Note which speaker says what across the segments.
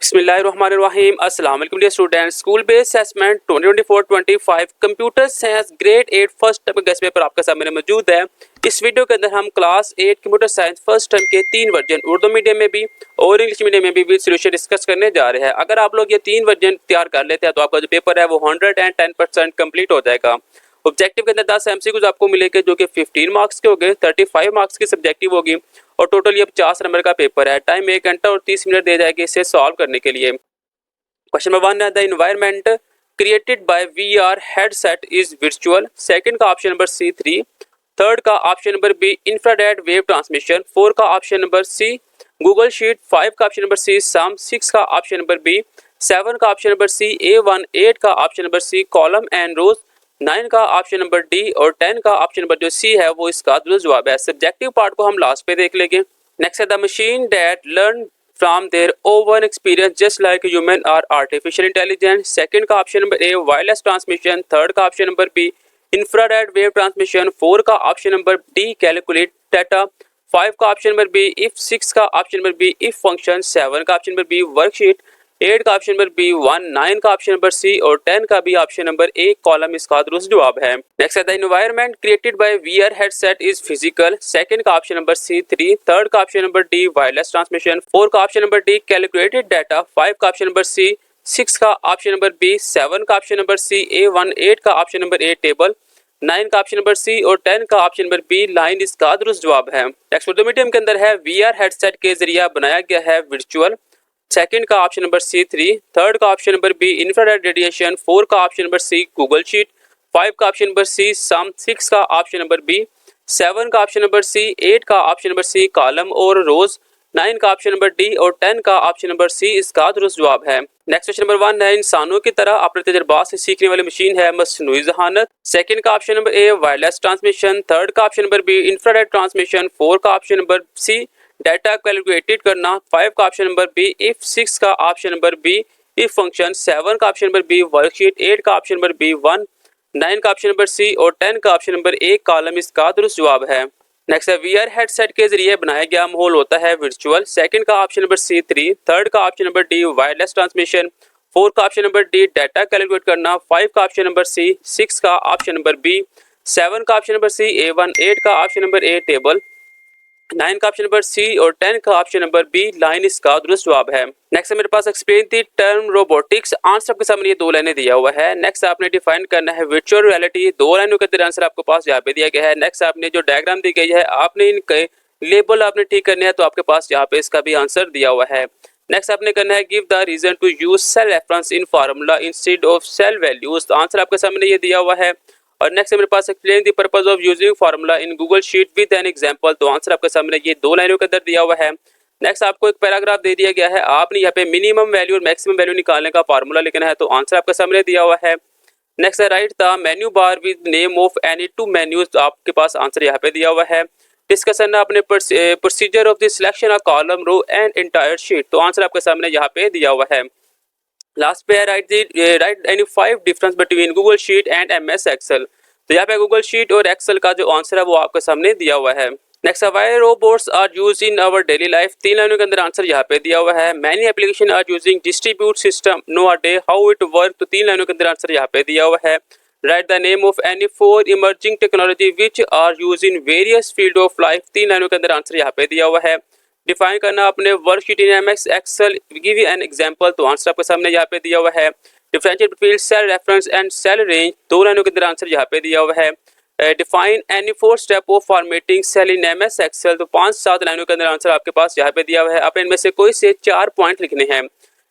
Speaker 1: बिस्मिल्लाहिर्रहमानिर्रहीम। अस्सलाम वालेकुम dear students. School based assessment 2024-25 computer science grade 8 first term guess paper आपके सामने मौजूद है। इस वीडियो के अंदर हम class 8 computer science first term के 3 वर्जन उर्दू मीडियम में भी और इंग्लिश मीडियम में भी विद सॉल्यूशन डिस्कस करने जा रहे हैं। अगर आप लोग ये 3 वर्जन तैयार कर लेते हैं तो आपका जो पेपर है वो 110% कंप्लीट हो जाएगा। ऑब्जेक्टिव के अंदर 10 एमसीक्यूज आपको मिलेंगे जो कि 15 मार्क्स के होंगे, 35 मार्क्स की सब्जेक्टिव होगी और टोटल ये 50 नंबर का पेपर है। टाइम 1 घंटा और 30 मिनट दे जाएगी इसे सॉल्व करने के लिए। क्वेश्चन नंबर 1 है the environment created by VR headset is virtual. Second का ऑप्शन नंबर सी 3, थर्ड का option number B infrared wave transmission, 4 का option number C Google sheet, 5 का ऑप्शन नंबर सी सम, 6 का ऑप्शन नंबर बी, 7 का option number सी A1, 8 का option number C column and rows, 9 का option number D और 10 का option number जो सी है वो इसका दुरुस्त जवाब है। सब्जेक्टिव पार्ट को हम लास्ट पे देख लेंगे। नेक्स्ट है the machine that learn from their own experience just like human are artificial intelligence. Second का option number A wireless transmission, third का option number B infrared wave transmission, 4 का option number D calculate data, 5 का option number B if, 6 का option number B if function, 7 का option number B worksheet, 8 का option number B 1, 9 का option number सी और 10 का भी ऑप्शन नंबर ए column इसका दुरुस्त जवाब है। नेक्स्ट है the environment created by VR headset is physical. Second का ऑप्शन नंबर सी 3, थर्ड का option number D wireless transmission, 4 का option number D calculated data, 5 का ऑप्शन नंबर सी, 6 का ऑप्शन नंबर बी, 7 का ऑप्शन नंबर सी A1, 8 का option number ए table, 9 का option number सी और 10 का ऑप्शन नंबर बी लाइन इसका दुरुस्त जवाब है। नेक्स्ट उर्दू मीडियम के अंदर है वीआर हेडसेट के जरिए बनाया गया है वर्चुअल। सेकंड का ऑप्शन नंबर सी 3, थर्ड का option number B infrared radiation, 4 का option number C Google sheet, 5 का ऑप्शन नंबर सी सम, 6 का ऑप्शन नंबर बी, 7 का ऑप्शन नंबर सी, 8 का ऑप्शन नंबर सी कॉलम और रोज, 9 का ऑप्शन नंबर डी और 10 का ऑप्शन नंबर सी इसका दुरुस्त जवाब है। नेक्स्ट क्वेश्चन नंबर 1 है इंसानों की तरह अपने तजुर्बात से सीखने वाली मशीन है मसनूई ज़हानत। सेकंड का option number A wireless transmission, third का option number B infrared transmission, 4 का option number C data calculated करना, 5 का ऑप्शन नंबर बी इफ, 6 का option number B if function, 7 का ऑप्शन नंबर बी वर्कशीट, 8 का ऑप्शन नंबर बी 1, 9 का option number सी और 10 का ऑप्शन नंबर ए कॉलम इसका दुरुस्त जवाब है। नेक्स्ट है वीआर हेडसेट के जरिए बनाया गया माहौल होता है वर्चुअल। सेकंड का ऑप्शन नंबर सी 3, थर्ड का option number D wireless transmission, 4 का option number D data calculate करना, 5 का ऑप्शन नंबर सी, 6 का ऑप्शन नंबर बी, 7 का ऑप्शन नंबर सी A1, 8 का ऑप्शन नंबर ए टेबल, 9 का ऑप्शन नंबर सी और 10 का ऑप्शन नंबर बी लाइन इसका दुरुस्त जवाब है। नेक्स्ट है मेरे पास explain the term robotics. Answer आपके सामने ये 2 लाइनें दिया हुआ है। नेक्स्ट आपने डिफाइन करना है वर्चुअल रियलिटी, 2 लाइनों के अंदर आंसर आपके पास यहाँ पे दिया गया है। नेक्स्ट आपने जो डायग्राम दी गई है आपने इनके लेबल आपने ठीक करने हैं तो आपके पास यहाँ पे इसका भी आंसर दिया हुआ है। नेक्स्ट आपने करना है give the reason to use cell reference in formula instead of cell values. Answer आपके सामने ये दिया हुआ है। और नेक्स्ट मेरे पास explain the purpose of using formula in Google sheet with an example. तो आंसर आपके सामने ये 2 लाइनों के अंदर दिया हुआ है। नेक्स्ट आपको एक पैराग्राफ दे दिया गया है, आपने यहाँ पे मिनिमम वैल्यू और मैक्सिमम वैल्यू निकालने का फार्मूला लिखना है तो आंसर आपके सामने दिया हुआ है। नेक्स्ट है write the menu bar with name of any 2 menus. तो आपके पास आंसर यहाँ पे दिया हुआ है। डिस्कशन अपने procedure of the selection of column row and entire sheet. तो आंसर आपके सामने यहाँ पे दिया हुआ है। लास्ट पे है write any 5 difference between Google sheet and MS Excel. तो यहाँ पे गूगल शीट और एक्सेल का जो आंसर है वो आपके सामने दिया हुआ है। Next why robots are used in our daily life. 3 लाइनों के अंदर आंसर यहाँ पे दिया हुआ है। Many application are using distribute system nowadays how it work. तो 3 लाइनों के अंदर आंसर यहाँ पे दिया हुआ है। Write the name of any 4 emerging technology which are use in various field of life. 3 लाइनों के अंदर आंसर यहाँ पे दिया हुआ है। डिफाइन करना अपने worksheet in MS Excel, give an example. तो आंसर आपके सामने यहाँ पे दिया हुआ है। Differentiate between cell reference and cell range. 2 लाइनों के अंदर आंसर यहाँ पे दिया हुआ है। Define any 4 step of formatting cell in MS Excel. तो 5-7 लाइनों के अंदर आंसर आपके पास यहाँ पे दिया हुआ है। आपने इनमें से कोई से 4 पॉइंट लिखने हैं।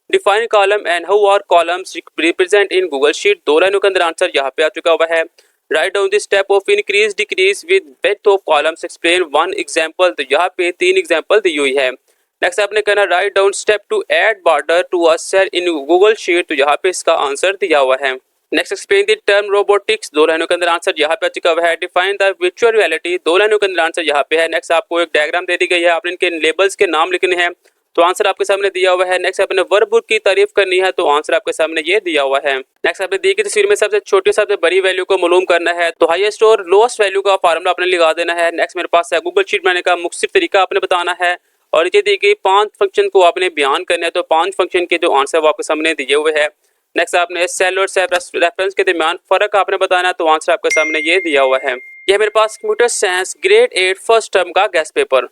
Speaker 1: Define column and how are columns represent in Google sheet. 2 लाइनों के अंदर आंसर यहाँ पे आ चुका हुआ है। Write down the step of increase decrease with breadth of columns, explain 1 example. तो यहाँ पे 3 एग्जांपल दी हुई है। नेक्स्ट आपने कहना write down step to add border to a cell in Google sheet. तो यहाँ पे इसका आंसर दिया हुआ है। Next explain the term robotics. 2 लाइनों के अंदर आंसर यहाँ पे आ चुका हुआ है। Define the virtual reality. 2 लाइनों के अंदर आंसर यहाँ पे है। नेक्स्ट आपको एक डायग्राम दे दी गई है, आपने इनके लेबल्स के नाम लिखने हैं तो आंसर आपके सामने दिया हुआ है। नेक्स्ट आपने वर्ब की तारीफ करनी है तो आंसर आपके सामने ये दिया हुआ है। नेक्स्ट आपने दी गई तस्वीर में सबसे छोटी सबसे बड़ी वैल्यू को मालूम करना है तो हाईएस्ट और लोएस्ट वैल्यू का फार्मूला आपने लगा देना है। नेक्स्ट मेरे पास है गूगल शीट बनाने का मुख्तलिफ तरीका आपने बताना है और ये दी गई 5 फंक्शन को आपने बयान करना है, तो 5 फंक्शन के जो आंसर वो आपके सामने दिए हुए हैं। नेक्स्ट आपने सेल और सेल रेफरेंस के दरमियान फ़र्क आपने बताना है, तो आंसर आपके सामने ये दिया हुआ है। यह मेरे पास computer science grade 8 first term का गेस्ट पेपर।